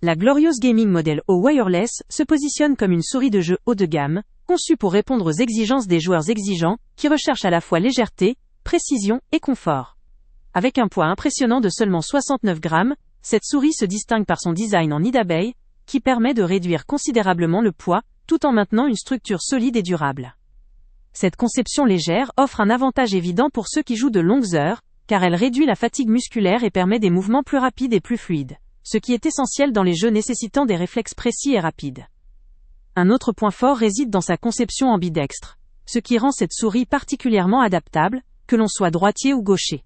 La Glorious Gaming Model O Wireless se positionne comme une souris de jeu haut de gamme, conçue pour répondre aux exigences des joueurs exigeants, qui recherchent à la fois légèreté, précision et confort. Avec un poids impressionnant de seulement 69 grammes, cette souris se distingue par son design en nid d'abeille, qui permet de réduire considérablement le poids, tout en maintenant une structure solide et durable. Cette conception légère offre un avantage évident pour ceux qui jouent de longues heures, car elle réduit la fatigue musculaire et permet des mouvements plus rapides et plus fluides, ce qui est essentiel dans les jeux nécessitant des réflexes précis et rapides. Un autre point fort réside dans sa conception ambidextre, ce qui rend cette souris particulièrement adaptable, que l'on soit droitier ou gaucher.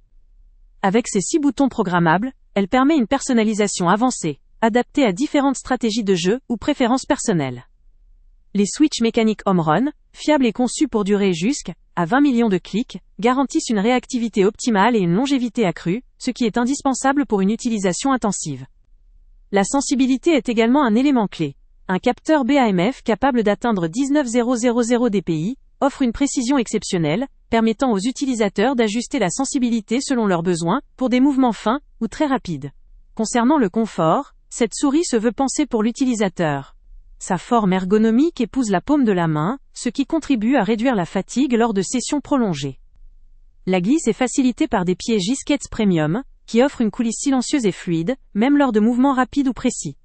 Avec ses 6 boutons programmables, elle permet une personnalisation avancée, adaptée à différentes stratégies de jeu ou préférences personnelles. Les switches mécaniques Home Run, fiables et conçus pour durer jusqu'à 20 millions de clics, garantissent une réactivité optimale et une longévité accrue, ce qui est indispensable pour une utilisation intensive. La sensibilité est également un élément clé. Un capteur BAMF capable d'atteindre 19000 dpi offre une précision exceptionnelle, permettant aux utilisateurs d'ajuster la sensibilité selon leurs besoins, pour des mouvements fins ou très rapides. Concernant le confort, cette souris se veut pensée pour l'utilisateur. Sa forme ergonomique épouse la paume de la main, ce qui contribue à réduire la fatigue lors de sessions prolongées. La glisse est facilitée par des pieds G-Skates Premium, qui offrent une coulisse silencieuse et fluide, même lors de mouvements rapides ou précis.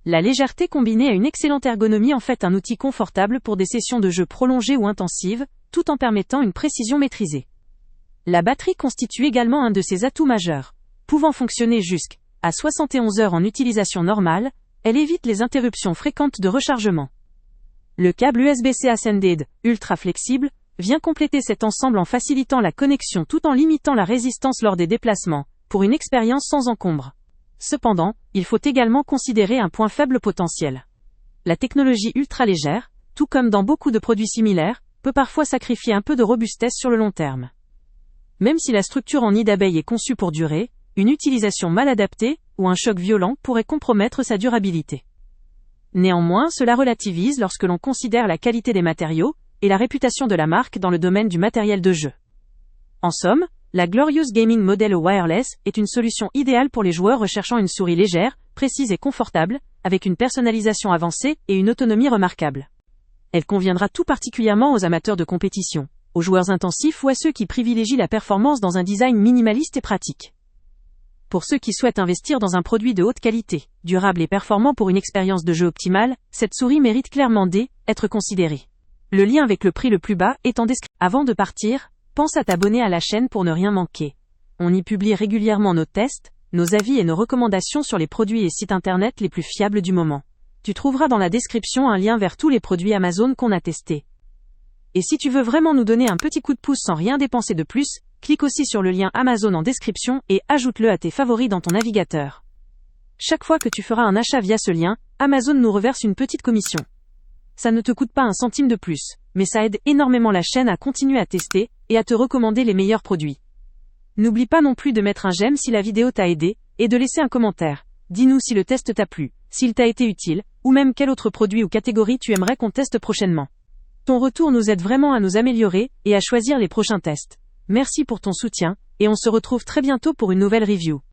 La légèreté combinée à une excellente ergonomie en fait un outil confortable pour des sessions de jeu prolongées ou intensives, tout en permettant une précision maîtrisée. La batterie constitue également un de ses atouts majeurs. Pouvant fonctionner jusqu'à 71 heures en utilisation normale, elle évite les interruptions fréquentes de rechargement. Le câble USB-C Ascended, ultra flexible, vient compléter cet ensemble en facilitant la connexion tout en limitant la résistance lors des déplacements, pour une expérience sans encombre. Cependant, il faut également considérer un point faible potentiel. La technologie ultra légère, tout comme dans beaucoup de produits similaires, peut parfois sacrifier un peu de robustesse sur le long terme. Même si la structure en nid d'abeille est conçue pour durer, une utilisation mal adaptée, ou un choc violent pourrait compromettre sa durabilité. Néanmoins, cela relativise lorsque l'on considère la qualité des matériaux, et la réputation de la marque dans le domaine du matériel de jeu. En somme, la Glorious Gaming Model O Wireless est une solution idéale pour les joueurs recherchant une souris légère, précise et confortable, avec une personnalisation avancée et une autonomie remarquable. Elle conviendra tout particulièrement aux amateurs de compétition, aux joueurs intensifs ou à ceux qui privilégient la performance dans un design minimaliste et pratique. Pour ceux qui souhaitent investir dans un produit de haute qualité, durable et performant pour une expérience de jeu optimale, cette souris mérite clairement d'être considérée. Le lien avec le prix le plus bas est en description. Avant de partir, pense à t'abonner à la chaîne pour ne rien manquer. On y publie régulièrement nos tests, nos avis et nos recommandations sur les produits et sites internet les plus fiables du moment. Tu trouveras dans la description un lien vers tous les produits Amazon qu'on a testés. Et si tu veux vraiment nous donner un petit coup de pouce sans rien dépenser de plus, clique aussi sur le lien Amazon en description et ajoute-le à tes favoris dans ton navigateur. Chaque fois que tu feras un achat via ce lien, Amazon nous reverse une petite commission. Ça ne te coûte pas un centime de plus, mais ça aide énormément la chaîne à continuer à tester et à te recommander les meilleurs produits. N'oublie pas non plus de mettre un j'aime si la vidéo t'a aidé, et de laisser un commentaire. Dis-nous si le test t'a plu, s'il t'a été utile, ou même quel autre produit ou catégorie tu aimerais qu'on teste prochainement. Ton retour nous aide vraiment à nous améliorer et à choisir les prochains tests. Merci pour ton soutien, et on se retrouve très bientôt pour une nouvelle review.